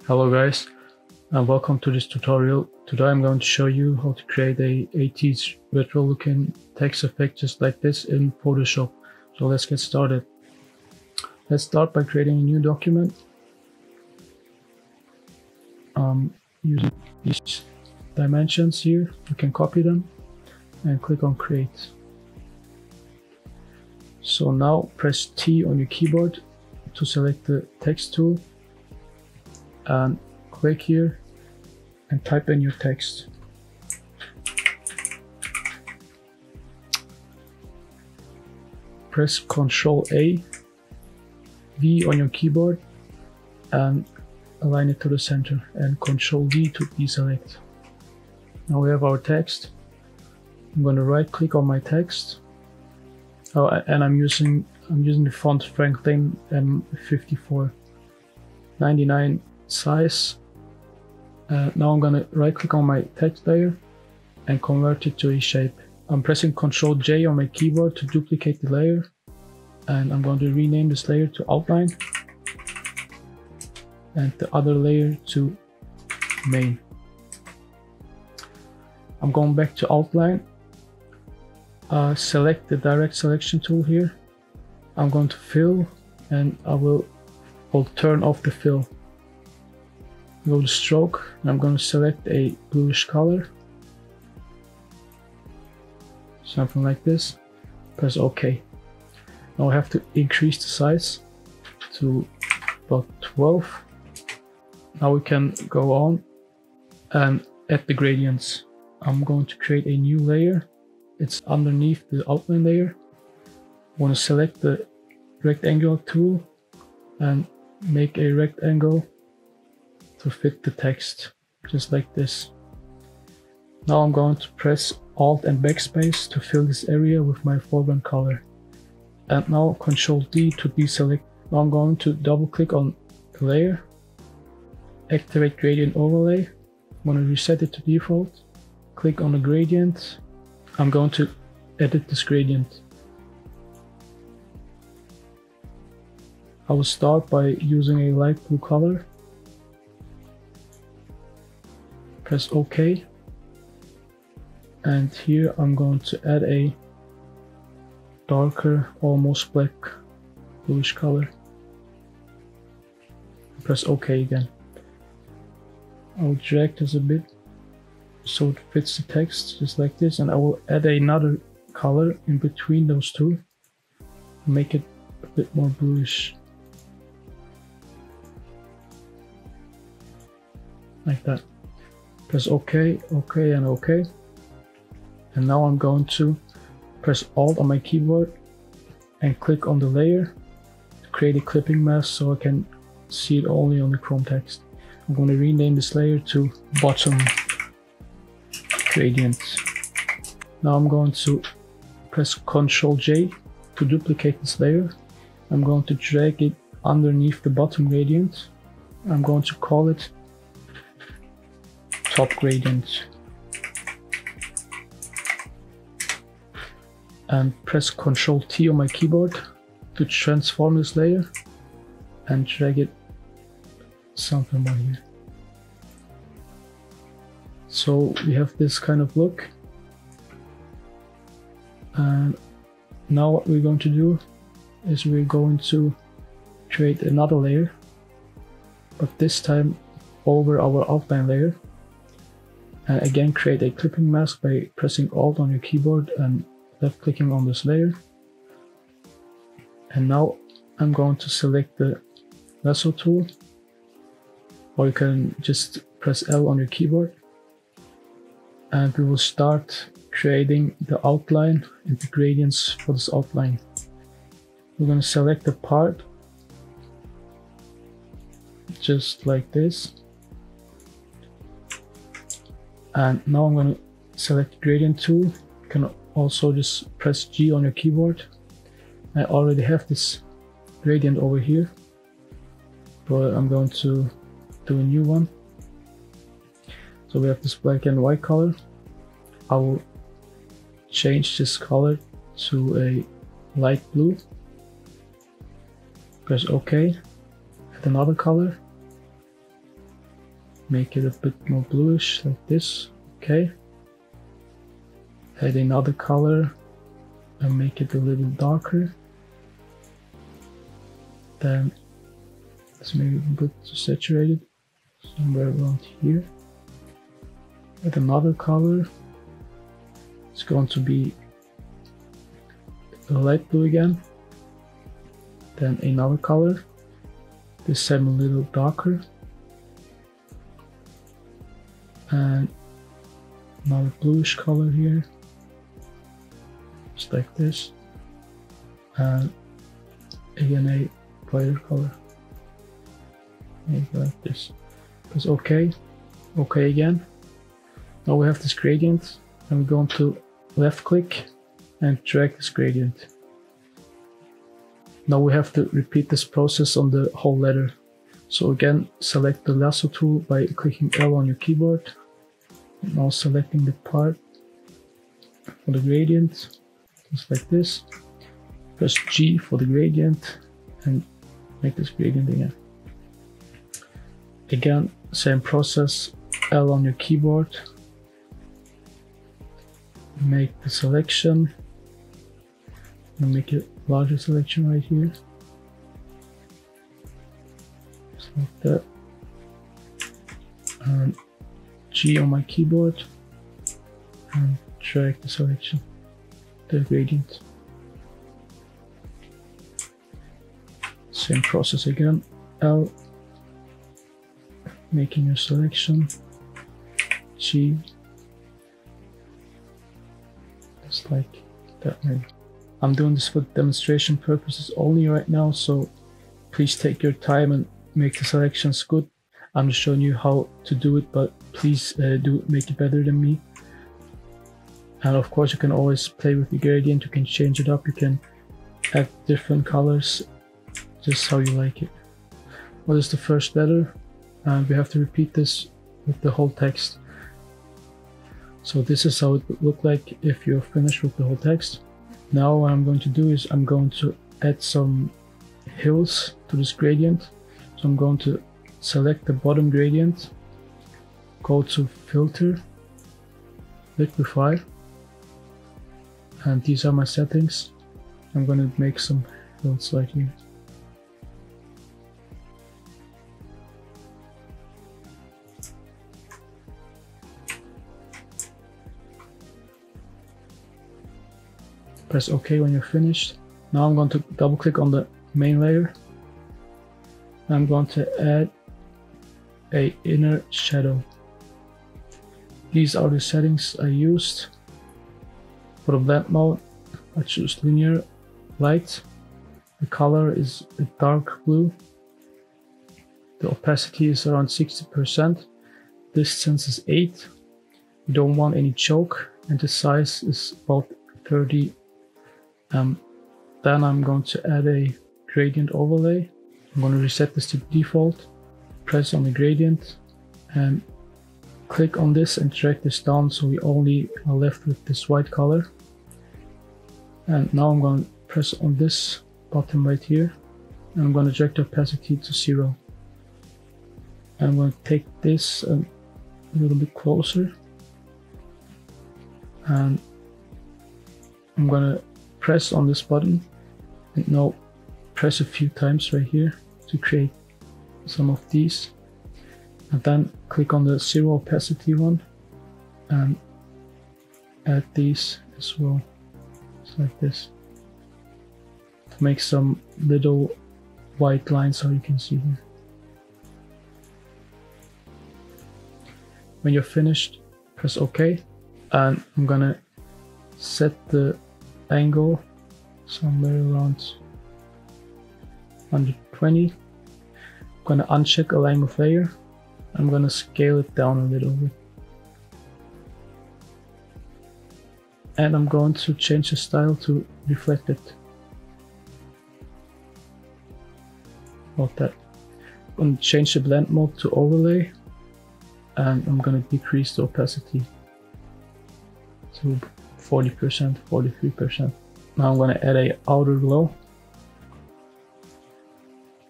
Hello guys, and welcome to this tutorial. Today I'm going to show you how to create a 80s retro looking text effect just like this in Photoshop. So let's get started. Let's start by creating a new document. Using these dimensions here, you can copy them and click on create. So now press T on your keyboard to select the text tool and click here and type in your text. Press Ctrl A, V on your keyboard and align it to the center, and Ctrl D to deselect. Now we have our text. I'm going to right click on my text. Oh, and I'm using the font Franklin M54 99 size. Now I'm going to right click on my text layer and convert it to a shape. I'm pressing Ctrl J on my keyboard to duplicate the layer, and I'm going to rename this layer to outline and the other layer to main. I'm going back to outline. Select the direct selection tool here. I'm going to fill, and I'll turn off the fill. Go to stroke, and I'm going to select a bluish color, something like this. Press OK. Now I have to increase the size to about 12. Now we can go on and add the gradients. I'm going to create a new layer. It's underneath the outline layer. I want to select the rectangle tool and make a rectangle to fit the text, just like this. Now I'm going to press Alt and Backspace to fill this area with my foreground color. And now Ctrl D to deselect. Now I'm going to double click on the layer, activate gradient overlay. I'm going to reset it to default. Click on the gradient. I'm going to edit this gradient. I will start by using a light blue color. Press OK. And here I'm going to add a darker, almost black bluish color. Press OK again. I'll drag this a bit so it fits the text, just like this, and I will add another color in between those two, make it a bit more bluish, like that. Press OK, OK and OK. And now I'm going to press Alt on my keyboard and click on the layer to create a clipping mask so I can see it only on the Chrome text. I'm going to rename this layer to Bottom Gradient. Now I'm going to press Ctrl J to duplicate this layer. I'm going to drag it underneath the bottom gradient. I'm going to call it Top Gradient. And press Ctrl T on my keyboard to transform this layer and drag it something about here. So we have this kind of look. And now what we're going to do is we're going to create another layer, but this time over our outline layer. And again, create a clipping mask by pressing Alt on your keyboard and left clicking on this layer. And now I'm going to select the lasso tool, or you can just press L on your keyboard, and we will start creating the outline and the gradients for this outline. We're going to select the part just like this, and now I'm going to select the gradient tool. You can also just press G on your keyboard. I already have this gradient over here, but I'm going to do a new one. So we have this black and white color. I will change this color to a light blue. Press OK. Add another color. make it a bit more bluish like this. Okay. Add another color and make it a little darker. Then let's make it a bit saturated, somewhere around here. Add another color. It's going to be a light blue again. Then another color. This time a little darker. And another bluish color here. Just like this. And again a brighter color. Maybe like this. Press OK. OK again. Now we have this gradient. I'm going to left click and drag this gradient. Now we have to repeat this process on the whole letter. So again, select the lasso tool by clicking L on your keyboard. Now selecting the part for the gradient, just like this. Press G for the gradient and make this gradient again. Again, same process, L on your keyboard. Make the selection and make a larger selection right here. Just like that. And G on my keyboard and drag the selection, the gradient. Same process again, L, making your selection, G, just like that way. I'm doing this for demonstration purposes only right now, so please take your time and make the selections good. I'm just showing you how to do it, but please make it better than me. And of course you can always play with the gradient, you can change it up, you can add different colors, just how you like it. What is the first letter? And we have to repeat this with the whole text. So this is how it would look like if you're finished with the whole text. Now what I'm going to do is I'm going to add some hills to this gradient. So I'm going to select the bottom gradient, go to filter, liquify, and these are my settings. I'm going to make some hills right here. Press OK when you're finished. Now I'm going to double click on the main layer. I'm going to add a inner shadow. These are the settings I used. For the blend mode, I choose linear light. The color is a dark blue. The opacity is around 60%. Distance is 8. You don't want any choke, and the size is about 30. Then I'm going to add a gradient overlay. I'm going to reset this to default. Press on the gradient and click on this and drag this down so we only are left with this white color. And now I'm going to press on this button right here and I'm going to drag the opacity to 0. And I'm going to take this a little bit closer and I'm going to press on this button and now press a few times right here to create some of these, and then click on the 0 opacity one and add these as well, just like this, to make some little white lines so you can see here. When you're finished, press OK, and I'm gonna set the angle somewhere around 120. I'm gonna uncheck align with layer. I'm gonna scale it down a little bit. And I'm going to change the style to reflect it. About that. I'm gonna change the blend mode to overlay. And I'm gonna decrease the opacity to 40%, 43%. Now I'm gonna add a outer glow.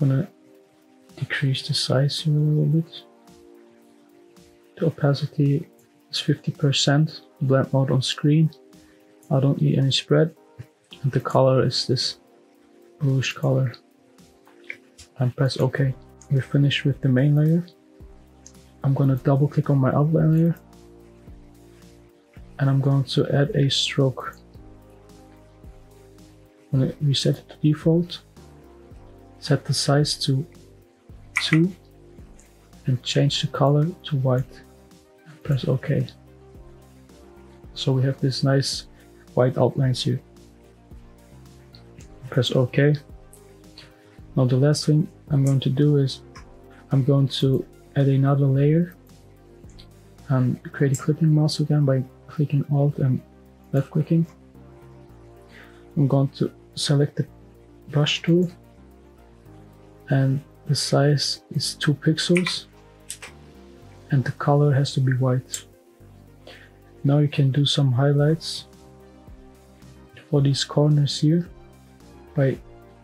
I'm gonna decrease the size here a little bit. The opacity is 50%. Blend mode on screen. I don't need any spread. And the color is this bluish color. And press OK. We're finished with the main layer. I'm going to double click on my outline layer. And I'm going to add a stroke. I'm going to reset it to default. Set the size to 2. And change the color to white. And press OK. So we have this nice white outlines here. Press OK. Now the last thing I'm going to do is I'm going to add another layer and create a clipping mask again by clicking Alt and left clicking. I'm going to select the brush tool and the size is 2 pixels and the color has to be white. Now you can do some highlights for these corners here by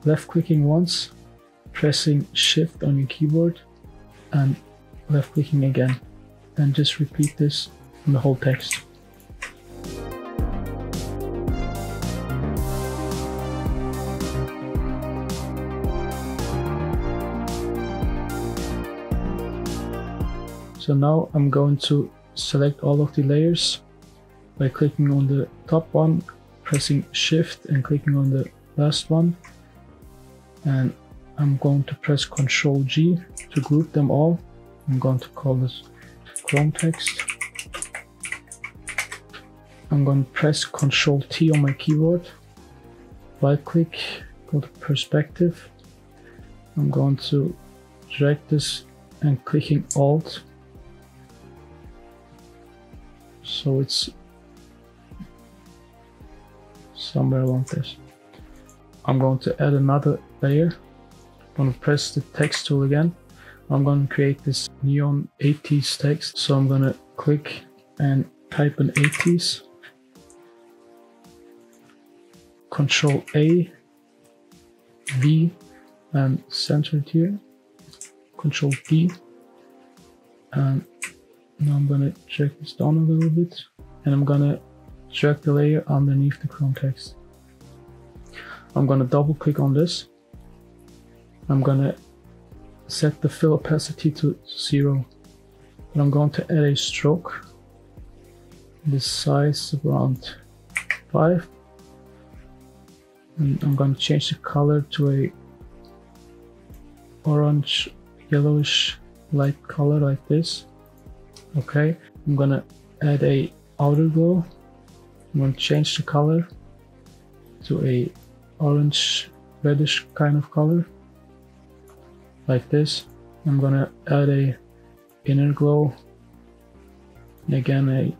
left clicking once, pressing Shift on your keyboard and left clicking again, and just repeat this on the whole text. So now I'm going to select all of the layers by clicking on the top one, pressing Shift and clicking on the last one, and I'm going to press Ctrl G to group them all. I'm going to call this Chrome text. I'm going to press Ctrl T on my keyboard, right click, go to perspective. I'm going to drag this and clicking Alt so it's somewhere along this. I'm going to add another layer. I'm going to press the text tool again. I'm going to create this neon 80s text. So I'm going to click and type in 80s. Control A, V, and center it here. Control D. And now I'm going to drag this down a little bit. And I'm going to drag the layer underneath the Chrome text. I'm going to double click on this. I'm going to set the fill opacity to 0. And I'm going to add a stroke. This size around 5. And I'm going to change the color to a orange, yellowish light color like this. Okay, I'm going to add a outer glow. I'm going to change the color to a orange reddish kind of color like this. I'm gonna add a inner glow and again a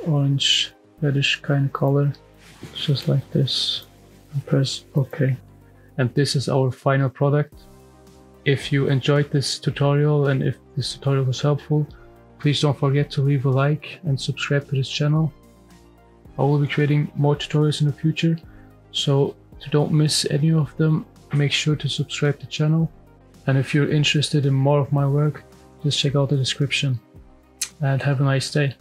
orange reddish kind of color just like this, and press OK. And this is our final product. If you enjoyed this tutorial and if this tutorial was helpful, please don't forget to leave a like and subscribe to this channel. I will be creating more tutorials in the future, so to don't miss any of them, make sure to subscribe to the channel. And if you're interested in more of my work, just check out the description. And have a nice day.